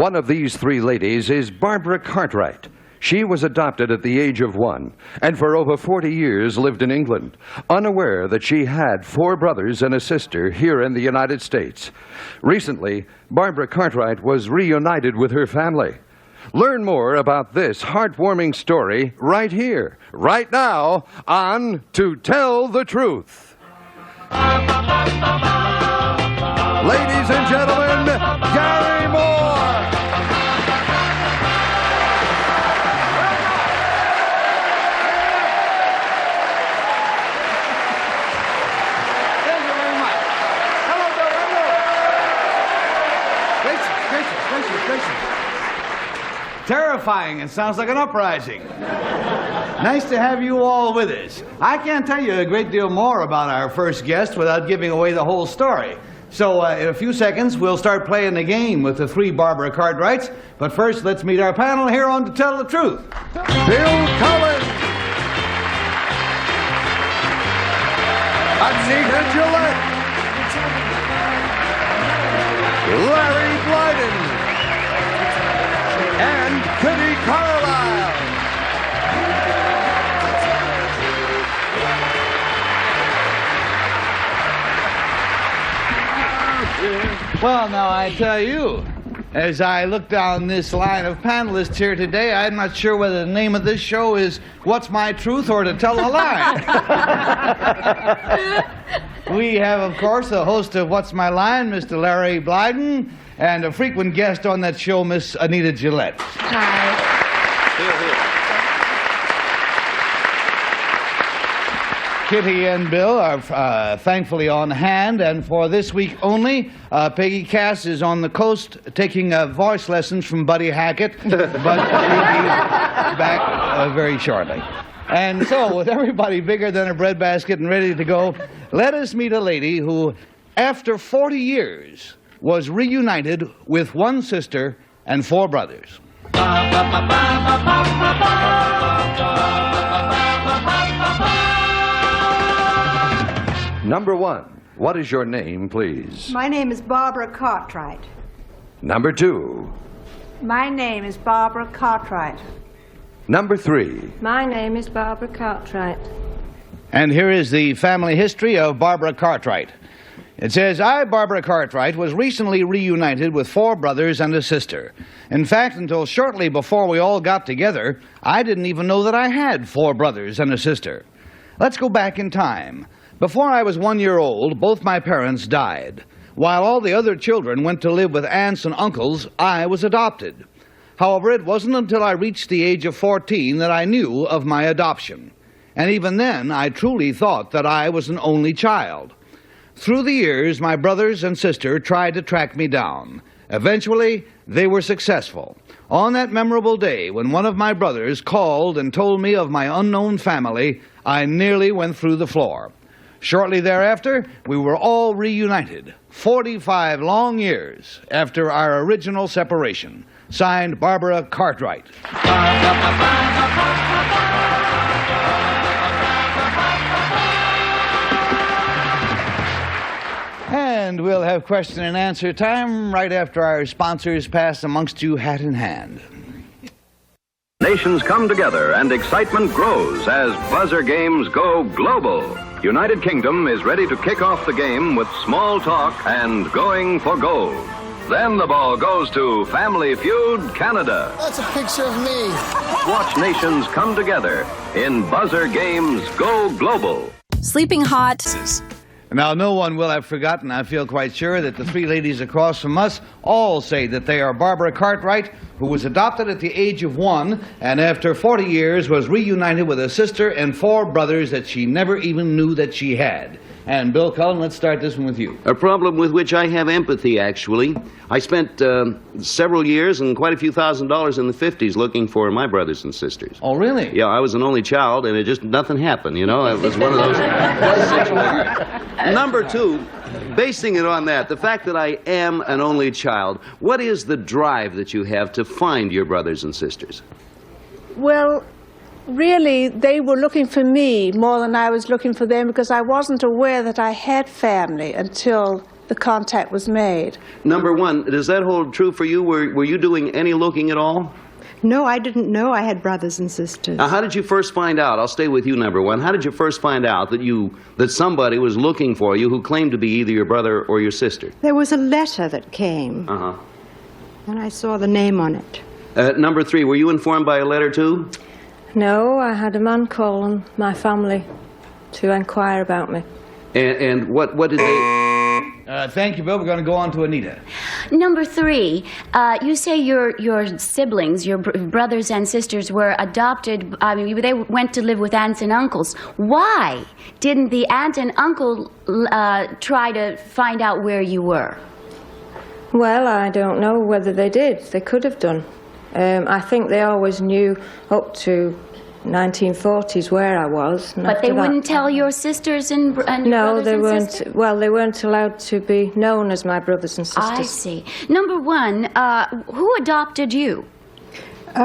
One of these three ladies is Barbara Cartwright. She was adopted at the age of 1, and for over 40 years lived in England, unaware that she had 4 brothers and a sister here in the United States. Recently, Barbara Cartwright was reunited with her family. Learn more about this heartwarming story right here, right now, on To Tell the Truth. Ladies and gentlemen, Gary Moore! Terrifying. It sounds like an uprising. Nice to have you all with us. I can't tell you a great deal more about our first guest without giving away the whole story. So in a few seconds, we'll start playing the game with the 3 Barbara Cartwrights. But first, let's meet our panel here on To Tell the Truth. Bill Cullen. Anita Gilette. Larry Blyden. And Kitty Carlisle. Well, now I tell you, as I look down this line of panelists here today, I'm not sure whether the name of this show is What's My Truth or To Tell a Lie. We have, of course, the host of What's My Line, Mr. Larry Blyden, and a frequent guest on that show, Miss Anita Gilette. Hi. Kitty and Bill are thankfully on hand, and for this week only, Peggy Cass is on the coast taking voice lessons from Buddy Hackett, but she'll be back very shortly. And so, with everybody bigger than a breadbasket and ready to go, let us meet a lady who, after 40 years, was reunited with 1 sister and 4 brothers. Number 1, what is your name, please? My name is Barbara Cartwright. Number 2. My name is Barbara Cartwright. Number 3. My name is Barbara Cartwright. And here is the family history of Barbara Cartwright. It says, I, Barbara Cartwright, was recently reunited with 4 brothers and a sister. In fact, until shortly before we all got together, I didn't even know that I had 4 brothers and a sister. Let's go back in time. Before I was 1 year old, both my parents died. While all the other children went to live with aunts and uncles, I was adopted. However, it wasn't until I reached the age of 14 that I knew of my adoption. And even then, I truly thought that I was an only child. Through the years, my brothers and sister tried to track me down. Eventually, they were successful. On that memorable day, when one of my brothers called and told me of my unknown family, I nearly went through the floor. Shortly thereafter, we were all reunited, 45 long years after our original separation. Signed, Barbara Cartwright. And we'll have question and answer time right after our sponsors pass amongst you hat in hand. Nations come together and excitement grows as buzzer games go global. United Kingdom is ready to kick off the game with small talk and going for gold. Then the ball goes to Family Feud, Canada. That's a picture of me. Watch nations come together in buzzer games go global. Sleeping hot. Now, no one will have forgotten, I feel quite sure, that the 3 ladies across from us all say that they are Barbara Cartwright, who was adopted at the age of 1, and after 40 years was reunited with a sister and 4 brothers that she never even knew that she had. And Bill Cullen, let's start this one with you. A problem with which I have empathy, actually. I spent several years and quite a few $1,000s in the 50s looking for my brothers and sisters. Oh, really? Yeah, I was an only child, and nothing happened, you know? It was one of those situations. Number 2, basing it on that, the fact that I am an only child, what is the drive that you have to find your brothers and sisters? Well, really, they were looking for me more than I was looking for them, because I wasn't aware that I had family until the contact was made. Number one, does that hold true for you? Were you doing any looking at all? No, I didn't know I had brothers and sisters. Now, how did you first find out? I'll stay with you, number one. How did you first find out that somebody was looking for you who claimed to be either your brother or your sister? There was a letter that came, Uh-huh. and I saw the name on it. Number three, were you informed by a letter too? No, I had a man calling my family to inquire about me. And what did they... Thank you, Bill. We're going to go on to Anita. Number three, you say your siblings, your brothers and sisters were adopted. I mean, they went to live with aunts and uncles. Why didn't the aunt and uncle try to find out where you were? Well, I don't know whether they did. They could have done. I think they always knew up to 1940s where I was. But they wouldn't tell your sisters and no, brothers they and weren't. sisters? Well, they weren't allowed to be known as my brothers and sisters. I see. Number one, who adopted you?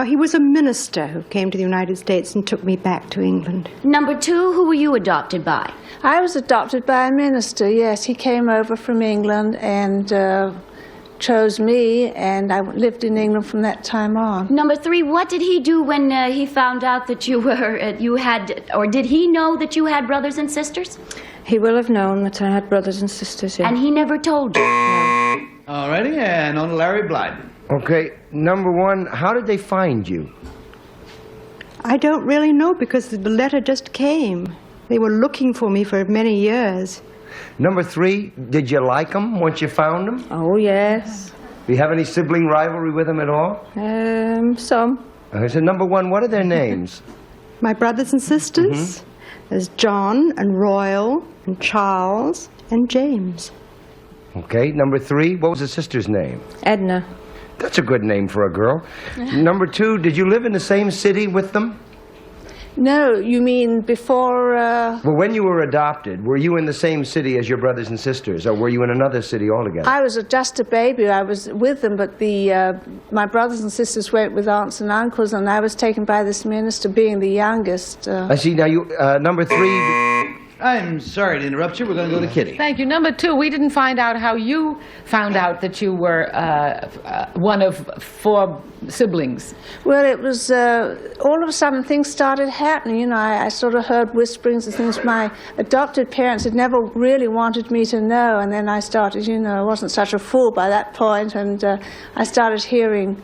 He was a minister who came to the United States and took me back to England. Number two, who were you adopted by? I was adopted by a minister, yes. He came over from England and chose me, and I lived in England from that time on. Number three, what did he do when he found out that you had, or did he know that you had brothers and sisters? He will have known that I had brothers and sisters, yeah. And he never told you? All righty, and on to Larry Blyden. Okay, number one, how did they find you? I don't really know because the letter just came. They were looking for me for many years. Number three, did you like them once you found them? Oh, yes. Do you have any sibling rivalry with them at all? Some. Okay, so number one, what are their names? My brothers and sisters? There's John and Royal and Charles and James. Okay, number three, what was the sister's name? Edna. That's a good name for a girl. Number two, did you live in the same city with them? No, you mean before... Well, when you were adopted, were you in the same city as your brothers and sisters, or were you in another city altogether? I was just a baby. I was with them, but my brothers and sisters went with aunts and uncles, and I was taken by this minister, being the youngest. I see. Now, you number three... I'm sorry to interrupt you. We're going to go to Kitty. Thank you. Number two, we didn't find out how you found out that you were one of four siblings. Well, it was all of a sudden things started happening. You know, I sort of heard whisperings and things. My adopted parents had never really wanted me to know, and then I started, you know, I wasn't such a fool by that point, and I started hearing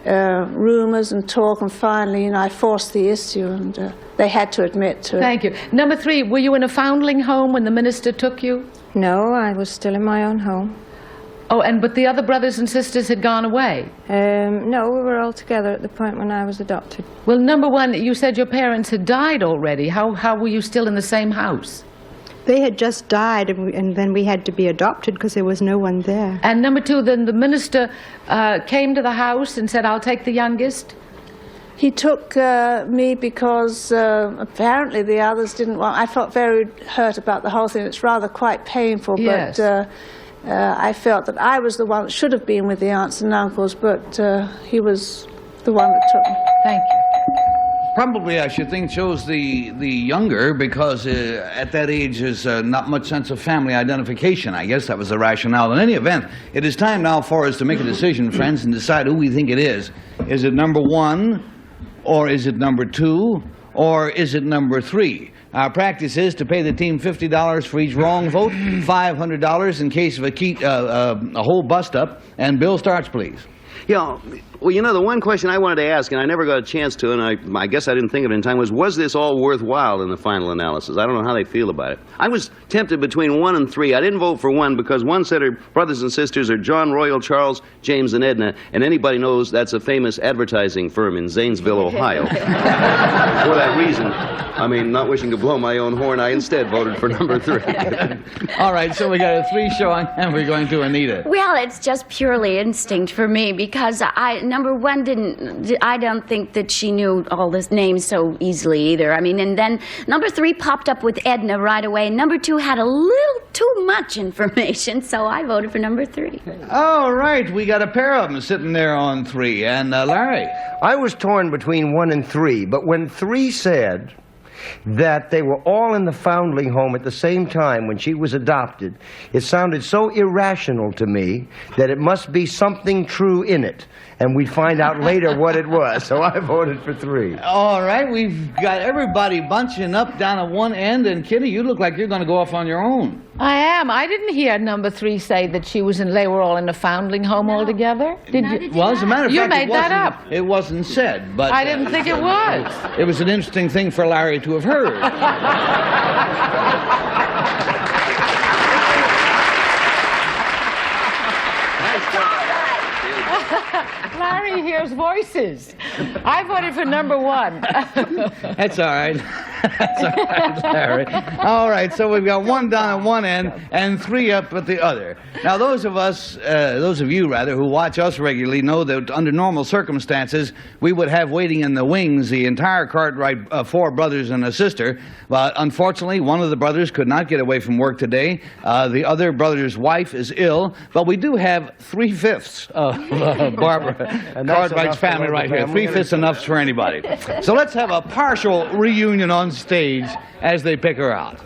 rumors and talk, and finally, you know, I forced the issue, and they had to admit to it. Thank you. Number three, were you in a foundling home when the minister took you? No, I was still in my own home. Oh, but the other brothers and sisters had gone away? No, we were all together at the point when I was adopted. Well, number one, you said your parents had died already. How were you still in the same house? They had just died, and then we had to be adopted because there was no one there. And number two, then the minister came to the house and said, I'll take the youngest? He took me because apparently the others didn't want... I felt very hurt about the whole thing. It's rather quite painful, yes. But I felt that I was the one that should have been with the aunts and uncles, but he was the one that took me. Thank you. Probably, I should think, chose the younger because at that age there's not much sense of family identification. I guess that was the rationale. In any event, it is time now for us to make a decision, friends, and decide who we think it is. Is it number one, or is it number two, or is it number three? Our practice is to pay the team $50 for each wrong vote, $500 in case of a whole bust-up. And Bill starts, please. Yeah, well, you know, the one question I wanted to ask, and I never got a chance to, and I guess I didn't think of it in time, was this all worthwhile in the final analysis? I don't know how they feel about it. I was tempted between 1 and 3. I didn't vote for 1 because one said her brothers and sisters are John, Royal, Charles, James, and Edna, and anybody knows that's a famous advertising firm in Zanesville, Ohio. For that reason, I mean, not wishing to blow my own horn, I instead voted for number 3. All right, so we got a 3 showing, and we're going to Anita. Well, it's just purely instinct for me because number one I don't think that she knew all the names so easily either. I mean, and then number 3 popped up with Edna right away. Number 2 had a little too much information, so I voted for number 3. All right, we got a pair of them sitting there on 3. And Larry? I was torn between 1 and 3, but when 3 said, that they were all in the foundling home at the same time when she was adopted, it sounded so irrational to me that it must be something true in it. And we'd find out later what it was, so I voted for 3. All right, we've got everybody bunching up down at one end, and Kitty, you look like you're going to go off on your own. I am. I didn't hear number 3 say that they were all in a foundling home all together. Did you? Well, as a matter of You fact, made that up. It wasn't said, but... I didn't think it was. It was an interesting thing for Larry to have heard. Larry hears voices. I voted for number 1. That's all right. That's all right, Larry. All right, so we've got 1 down at one end and 3 up at the other. Now, those of you who watch us regularly know that under normal circumstances, we would have waiting in the wings the entire Cartwright 4 brothers and a sister. But unfortunately, one of the brothers could not get away from work today. The other brother's wife is ill. But we do have 3/5 of Barbara Cartwright's family right here. 3/5 enough for anybody. So let's have a partial reunion on stage as they pick her out.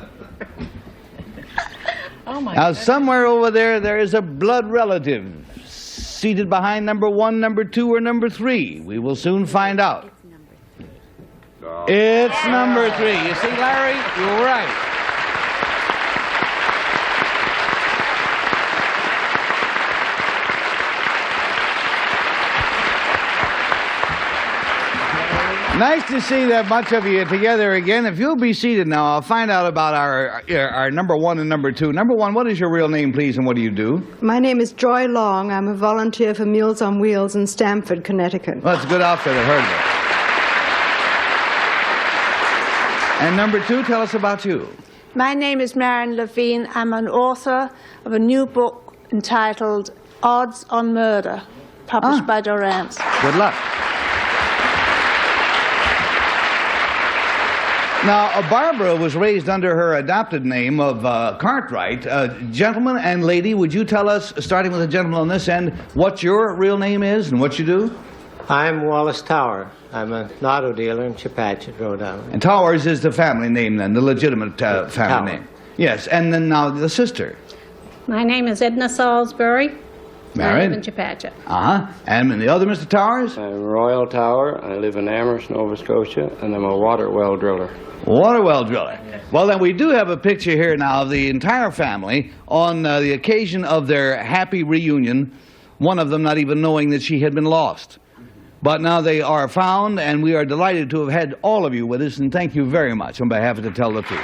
Oh my Now, goodness. somewhere over there is a blood relative seated behind number 1, number 2, or number 3. We will soon find out. It's number 3. You see, Larry, you were right. Nice to see that much of you together again. If you'll be seated now, I'll find out about our number 1 and number 2. Number 1, what is your real name, please, and what do you do? My name is Joy Long. I'm a volunteer for Meals on Wheels in Stamford, Connecticut. Well, that's a good outfit, I've heard of it. And number 2, tell us about you. My name is Marion Levine. I'm an author of a new book entitled Odds on Murder, published by Dorrance. Good luck. Now, Barbara was raised under her adopted name of Cartwright. Gentlemen and lady, would you tell us, starting with the gentleman on this end, what your real name is and what you do? I'm Wallace Tower. I'm an auto dealer in Chepachet, Rhode Island. And Towers is the family name then, the legitimate family Tower. name. Yes, and then now the sister. My name is Edna Salisbury. Married? I live in Chepachet. And the other Mr. Towers? I'm Royal Tower. I live in Amherst, Nova Scotia, and I'm a water well driller. Water well driller. Well, then we do have a picture here now of the entire family on the occasion of their happy reunion, one of them not even knowing that she had been lost. But now they are found, and we are delighted to have had all of you with us, and thank you very much on behalf of the Tell the Truth.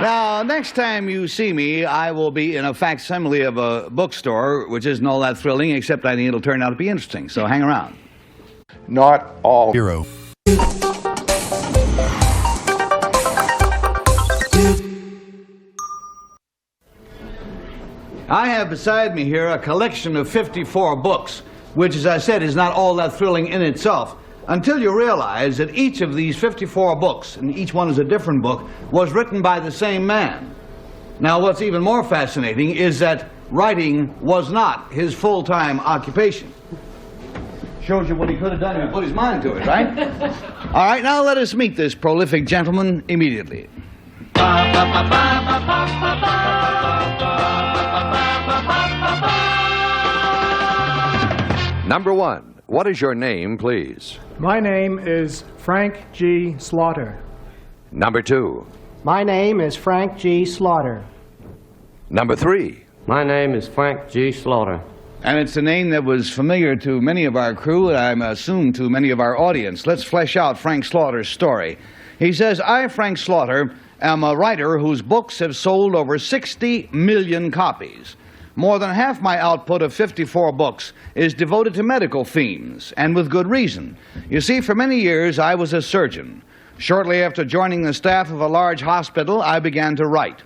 Now, next time you see me, I will be in a facsimile of a bookstore, which isn't all that thrilling, except I think it'll turn out to be interesting, so hang around. Not all hero. I have beside me here a collection of 54 books, which, as I said, is not all that thrilling in itself, until you realize that each of these 54 books, and each one is a different book, was written by the same man. Now, what's even more fascinating is that writing was not his full-time occupation. Shows you what he could have done if he put his mind to it, right? All right, now let us meet this prolific gentleman immediately. Number 1, what is your name, please? My name is Frank G. Slaughter. Number 2. My name is Frank G. Slaughter. Number 3. My name is Frank G. Slaughter. And it's a name that was familiar to many of our crew, and I'm assumed to many of our audience. Let's flesh out Frank Slaughter's story. He says, I, Frank Slaughter, am a writer whose books have sold over 60 million copies. More than half my output of 54 books is devoted to medical themes, and with good reason. You see, for many years I was a surgeon. Shortly after joining the staff of a large hospital, I began to write.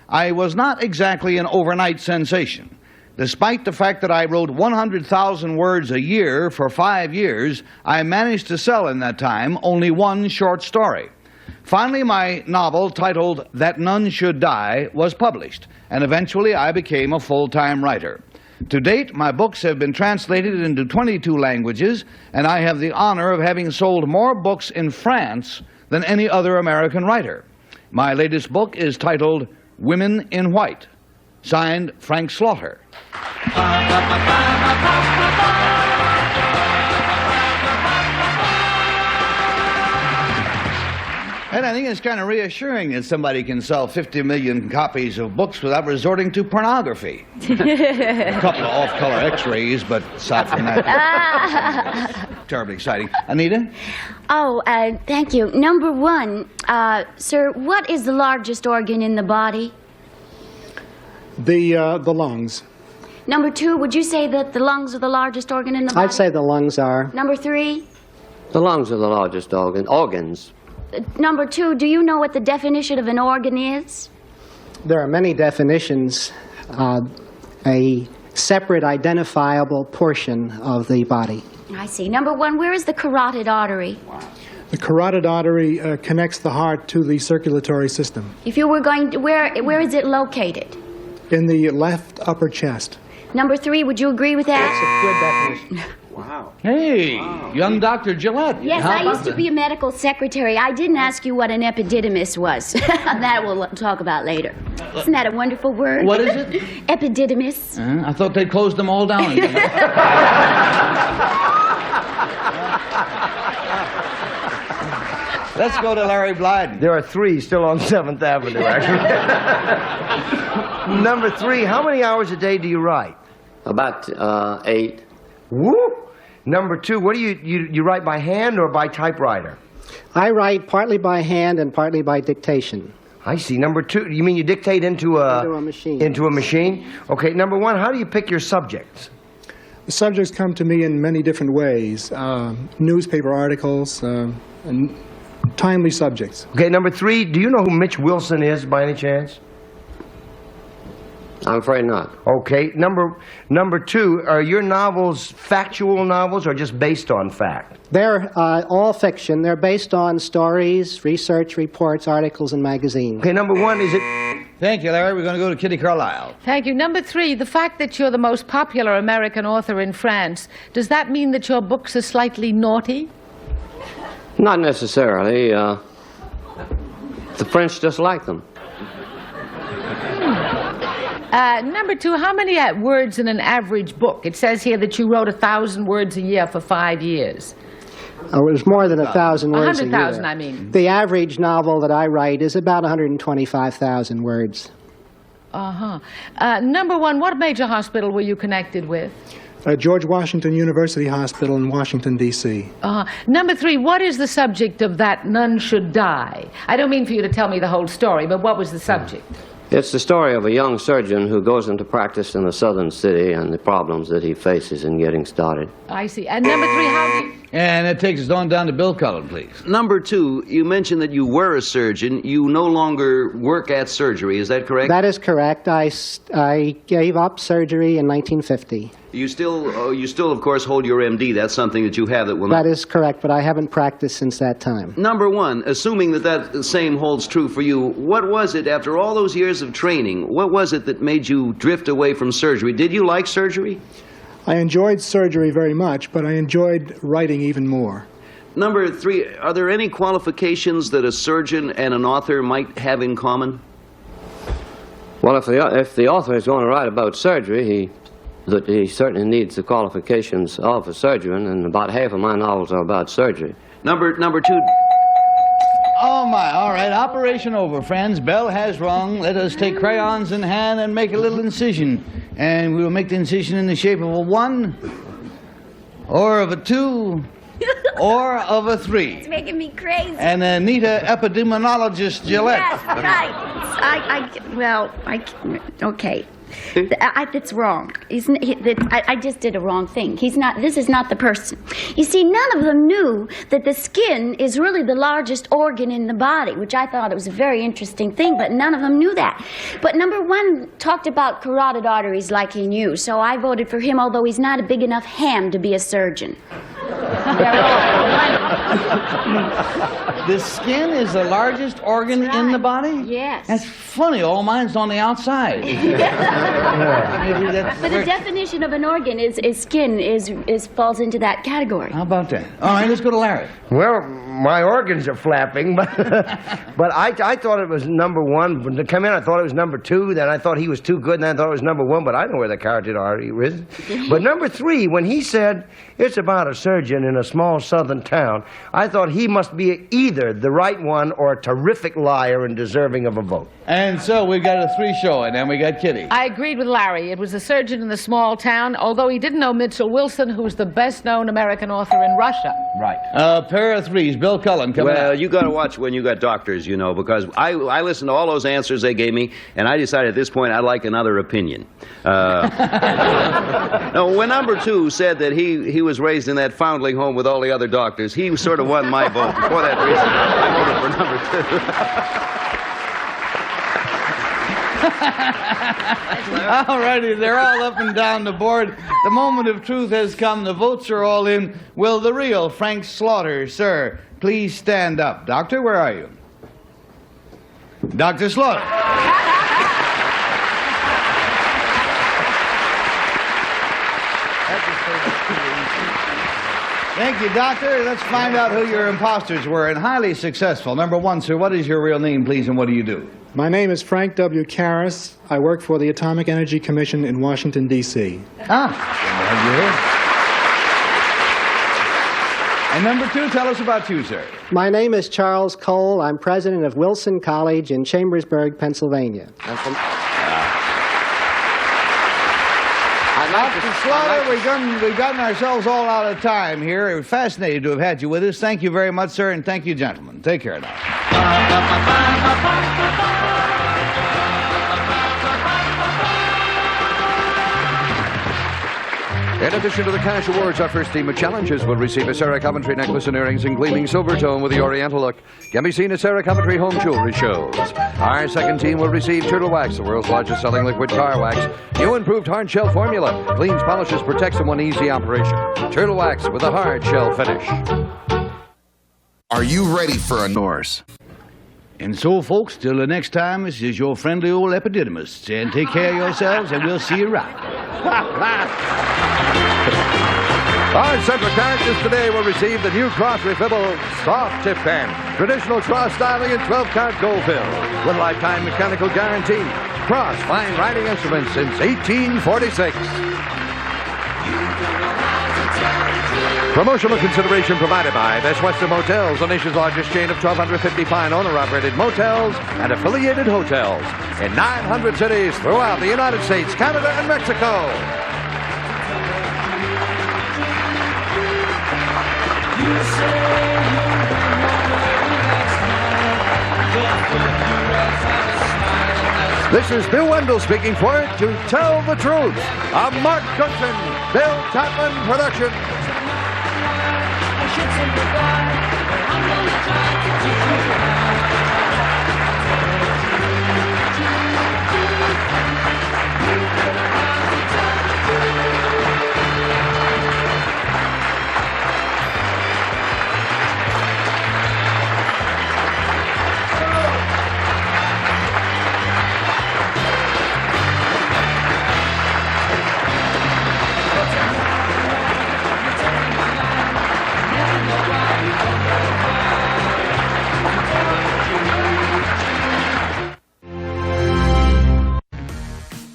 I was not exactly an overnight sensation. Despite the fact that I wrote 100,000 words a year for 5 years, I managed to sell in that time only one short story. Finally, my novel titled That None Should Die was published, and eventually I became a full-time writer. To date, my books have been translated into 22 languages, and I have the honor of having sold more books in France than any other American writer. My latest book is titled Women in White, signed Frank Slaughter. And I think it's kind of reassuring that somebody can sell 50 million copies of books without resorting to pornography. A couple of off-color x-rays, but aside from that, terribly exciting. Anita? Oh, thank you. Number one, sir, what is the largest organ in the body? The lungs. Number two, would you say that the lungs are the largest organ in the body? I'd say the lungs are. Number three? The lungs are the largest organs. Number two, do you know what the definition of an organ is? There are many definitions. A separate identifiable portion of the body. I see. Number one, where is the carotid artery? The carotid artery connects the heart to the circulatory system. If you were going to, where is it located? In the left upper chest. Number three, would you agree with that? That's a good definition. Wow. Hey, young Dr. Gillette. Yes, I used to be a medical secretary. I didn't ask you what an epididymis was. That we'll talk about later. Isn't that a wonderful word? What is it? Epididymis. I thought they closed them all down again. Let's go to Larry Blyden. There are 3 still on 7th Avenue, actually. Number 3, how many hours a day do you write? About 8. Whoop! Number 2, what do you write by hand or by typewriter? I write partly by hand and partly by dictation. I see. Number 2, you mean you dictate into a machine? Into a machine? Okay, number 1, how do you pick your subjects? The subjects come to me in many different ways. Newspaper articles, and timely subjects. Okay, number 3, do you know who Mitch Wilson is by any chance? I'm afraid not. Okay, number 2, are your novels factual novels or just based on fact? They're all fiction. They're based on stories, research reports, articles, and magazines. Okay, number 1, is it... Thank you, Larry. We're going to go to Kitty Carlisle. Thank you. Number three, the fact that you're the most popular American author in France, does that mean that your books are slightly naughty? Not necessarily. The French just like them. Number two, how many words in an average book? It says here that you wrote 1,000 words a year for 5 years. Oh, it was more than 1,000 words a year. 100,000, I mean. The average novel that I write is about 125,000 words. Number one, what major hospital were you connected with? George Washington University Hospital in Washington, D.C. Number three, what is the subject of That None Should Die? I don't mean for you to tell me the whole story, but what was the subject? It's the story of a young surgeon who goes into practice in a southern city and the problems that he faces in getting started. I see. And number three, how do you... And that takes us on down to Bill Cullen, please. Number 2, you mentioned that you were a surgeon. You no longer work at surgery, is that correct? That is correct. I gave up surgery in 1950. You still, of course, hold your MD. That's something that you have that will not... That is correct, but I haven't practiced since that time. Number 1, assuming that same holds true for you, what was it, after all those years of training, what was it that made you drift away from surgery? Did you like surgery? I enjoyed surgery very much, but I enjoyed writing even more. Number 3, are there any qualifications that a surgeon and an author might have in common? Well, if the author is going to write about surgery, he certainly needs the qualifications of a surgeon, and about half of my novels are about surgery. Number 2... Oh, my. All right, operation over, friends. Bell has rung. Let us take crayons in hand and make a little incision. And we will make the incision in the shape of a 1, or of a 2, or of a 3. It's making me crazy. And Anita, epidemiologist Gilette. Yes, right. Okay. That's wrong. I just did a wrong thing. This is not the person. You see, none of them knew that the skin is really the largest organ in the body, which I thought it was a very interesting thing, but none of them knew that. But number 1 talked about carotid arteries like he knew, so I voted for him, although he's not a big enough ham to be a surgeon. They're all wonderful. The skin is the largest organ in the body? Yes. That's funny. All mine's on the outside. But the definition of an organ is skin falls into that category. How about that? All right, let's go to Larry. Well, my organs are flapping, but I thought it was number one. When they come in, I thought it was number two. Then I thought he was too good, and then I thought it was number one. But I know where the carotid artery is. But number three, when he said it's about a surgeon in a small southern town, I thought he must be either the right one or a terrific liar and deserving of a vote. And so we got a three showing, and we got Kitty. I agreed with Larry. It was a surgeon in the small town, although he didn't know Mitchell Wilson, who's the best-known American author in Russia. Right. Pair of threes. Bill Cullen, coming Well, up. you got to watch when you got doctors, you know, because I listened to all those answers they gave me, and I decided at this point I'd like another opinion. No, when number two said that he was raised in that foundling home with all the other doctors, he sort of won my vote. For that reason, I voted for number two. All righty, they're all up and down the board. The moment of truth has come. The votes are all in. Will the real Frank Slaughter, sir, please stand up? Doctor, where are you? Dr. Slaughter. Thank you, Doctor. Let's find out who your imposters were, and highly successful. Number one, sir, what is your real name, please, and what do you do? My name is Frank W. Karras. I work for the Atomic Energy Commission in Washington, D.C. And number two, tell us about you, sir. My name is Charles Cole. I'm president of Wilson College in Chambersburg, Pennsylvania. Dr. Slaughter, we've gotten ourselves all out of time here. We're fascinated to have had you with us. Thank you very much, sir, and thank you, gentlemen. Take care now. In addition to the cash awards, our first team of challenges will receive a Sarah Coventry necklace and earrings in gleaming silver tone with the Oriental look. Can be seen at Sarah Coventry home jewelry shows. Our second team will receive Turtle Wax, the world's largest selling liquid car wax. New improved hard shell formula. Cleans, polishes, protects in one easy operation. Turtle Wax with a hard shell finish. Are you ready for a Norse? And so, folks, till the next time, this is your friendly old epididymist. And take care of yourselves, and we'll see you around. Our central characters today will receive the new cross-refillable soft tip pen. Traditional cross styling and 12-karat gold fill with lifetime mechanical guarantee. Cross fine writing instruments since 1846. Promotional consideration provided by Best Western Motels, the nation's largest chain of 1,250 fine owner-operated motels and affiliated hotels in 900 cities throughout the United States, Canada, and Mexico. This is Bill Wendell speaking for it to tell the truth. A Mark Goodson, Bill Chapman production.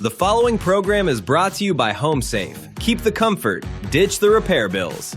The following program is brought to you by HomeSafe. Keep the comfort, ditch the repair bills.